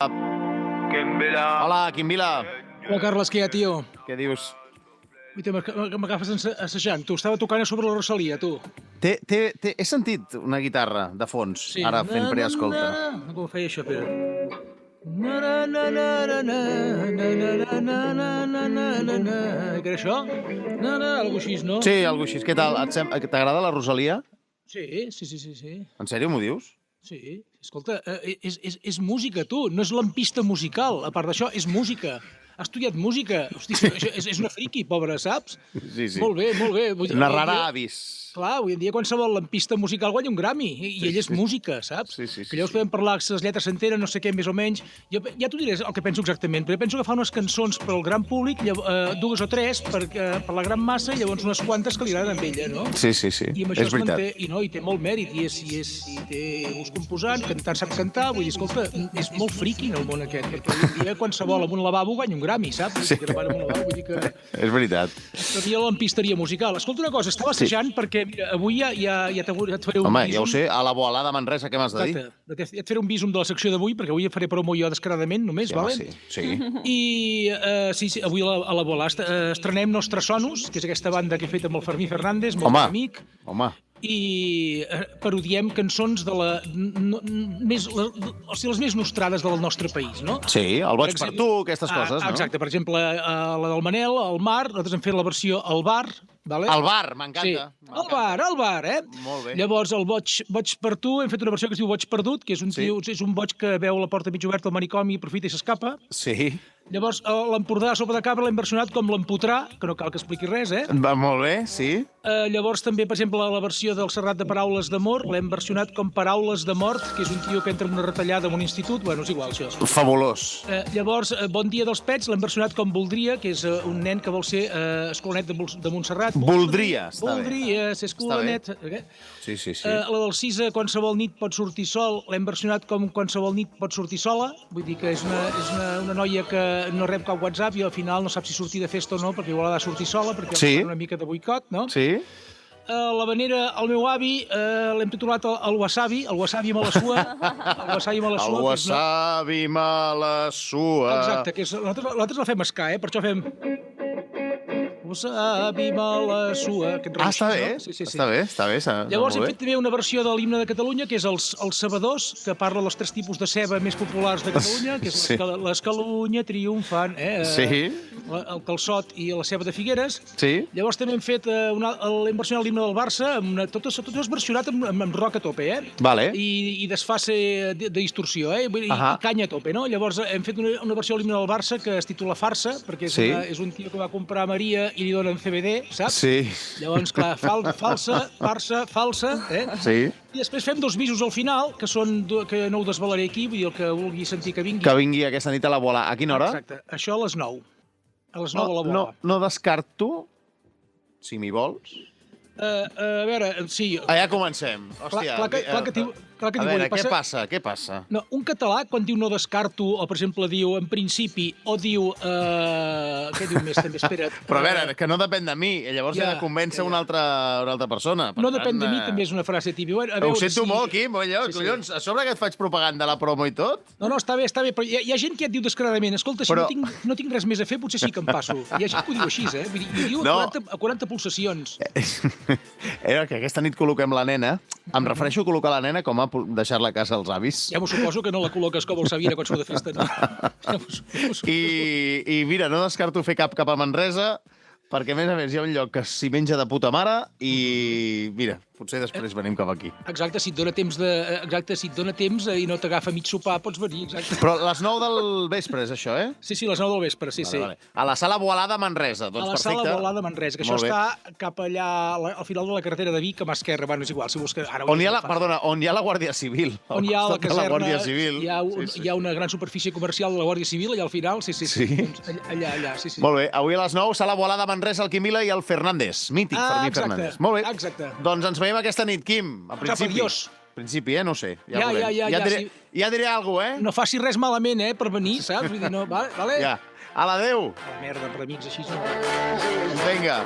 Hola, Quim Vila. Hola, Carles, què hi ha, tio? Què dius? Uita, m'agafes assajant. Tu, estava tocant a sobre la Rosalia, tu. He sentit una guitarra de fons, Sí. ara fent preescolta. Com ho feia això, Pere? Na, na, na, na, na, na, na, na, na, na, na, na, na, na. Què era això? Na, na, algo així, no? Sí, algo així. Què tal? T'agrada la Rosalia? Sí, sí, sí, sí, sí. En sèrio, m'ho dius? Sí, escolta, és música, tu, no és lampista musical. A part d'això, és música. Ha estudiat música. Hosti, és una friqui, pobra, saps? Sí, sí. Molt bé, molt bé. Narrarà avis. Clar, avui en dia qualsevol lampista musical guanya un Grammy, i ell és música, saps? Sí. Que llavors podem parlar que les lletres s'entenen, no sé què, més o menys. Jo ja t'ho diré el que penso exactament, però jo penso que fa unes cançons per al gran públic, dues o tres per la gran massa, i llavors unes quantes que li agraden a ella, no? Sí. I amb això És veritat. I té molt mèrit, i té gust composant, cantant sap cantar, vull dir, escolta, és molt friqui en el món aquest, perquè avui en dia qualsevol amb un lavabo guanya un Grammy, saps? Sí. Vull dir que És veritat. havia la lampisteria musical. Escolta una cosa, estava assajant perquè mira, avui ja et faré un Home, bísum. ja ho sé, a la boala de Manresa, què m'has de dir? Exacte. Ja et faré un bísum de la secció d'avui, perquè avui faré promo jo descaradament, només, Sí, vale? sí. I sí, avui a la bola estrenem Nostres Sonos, que és aquesta banda que he fet amb el Fermí Fernández, molt Home. amic, Home, i parodiem cançons de les més nostrades del nostre país, no? sí, el boig per tu, aquestes coses, no? Exacte, per exemple, la del Manel, el Mar, nosaltres hem fet la versió al bar, vale? El bar, m'encanta. Sí, el bar, eh? Molt bé. Llavors, el boig per tu, hem fet una versió que es diu Boig perdut, que és un tio, és un boig que veu la porta mig oberta al manicomi, aprofita i s'escapa. Sí, Llavors, l'Empordà a sopa de cabra l'hem versionat com l'Empotrà, que no cal que expliqui res, eh? va molt bé, sí. Llavors, també, per exemple, la versió del Serrat de Paraules d'Amor l'hem versionat com Paraules de Mort, que és un tio que entra en una retallada en un institut. Bueno, és igual, això. Fabulós. Llavors, Bon dia dels pets l'hem versionat com Voldria, que és un nen que vol ser escolanet de Montserrat. Voldria, està bé. Voldria ser escolanet. Sí. La del Cisa, Qualsevol nit pot sortir sol, l'hem versionat com Qualsevol nit pot sortir sola. Vull dir que és una noia que no rep cap WhatsApp i al final no sap si sortir de festa o no, perquè igual ha de sortir sola, perquè Sí. fa una mica de boicot, no? Sí. La venera al meu avi l'hem titulat el wasabi me la sua. El wasabi me la sua. El wasabi me la sua. Exacte, que és, nosaltres la fem ska, per això fem... Wasabi me la sua. Està bé, no? Sí. està bé. Llavors hem fet també una versió de l'himne de Catalunya, que és els Sabadors, que parla dels tres tipus de ceba més populars de Catalunya, que és Sí. l'escalunya triomfant, Sí. el calçot i la ceba de Figueres. Sí. Llavors també hem fet l'hem versionat l'himne del Barça, tot és versionat amb rock a tope, Vale. I desfase de distorsió, i canya a tope, no? Llavors hem fet una versió de l'himne del Barça que es titula Farsa, perquè és un tio que va comprar Maria i li donen CBD, saps? Sí. Llavors, clar, falsa, falsa, Sí. I després fem dos bisos al final, que no ho desvalaré aquí, vull dir, el que vulgui sentir que vingui. Que vingui aquesta nit a la bola. A quina hora? Exacte, això a les 9. A les 9 a la bola. No descarto, si m'hi vols. A veure, sí... Ja comencem. Hòstia. Clar que t'hi A veure, què passa? No, un català, quan diu no descarto, o per exemple diu en principi, o diu... Què diu més, també? Espera't. Però a veure, que no depèn de mi. Llavors he de convèncer una altra persona. No depèn de mi, també és una frase típica. Ho sento molt, Quim. Collons, a sobre que et faig propaganda a la promo i tot? No, està bé, però hi ha gent que et diu descaradament, escolta, si no tinc res més a fer, potser sí que em passo. Hi ha gent que ho diu així, Vull dir, ho diu a 40 pulsacions. Era que aquesta nit col·loquem la nena. Em refereixo a col·locar la nena com a deixar-la a casa als avis. Ja m'ho suposo que no la col·loques com el Sabina quan surt de festa, no? I mira, no descarto fer cap a Manresa, perquè a més hi ha un lloc que s'hi menja de puta mare i, mira, potser després venim cap aquí. Exacte, si et dóna temps i no t'agafa mig sopar, pots venir, exacte. Però a les 9 del vespre és això, eh? Sí, les 9 del vespre, sí. Vale. A la sala Boalà de Manresa, doncs perfecte. A la sala Boalà de Manresa, que això està cap allà al final de la carretera de Vic, a mà esquerra, bueno, és igual, si vols que... On hi ha la Guàrdia Civil. On hi ha la caserna, hi ha una gran superfície comercial de la Guàrdia Civil, allà al final, sí. Allà, sí. Molt bé, avui a les 9, sala Boalà de Manresa, el Quim Vila i el Fernández, mític Fermí Fernández. Molt bé. Exacte. Doncs ens veiem aquesta nit, Quim, a principi. Principi, no sé. Ja diré alguna cosa, No facis res malament, per venir, saps? Vull dir, no, vale? Ja. A l'adeu. La merda, per amics així no. Vinga.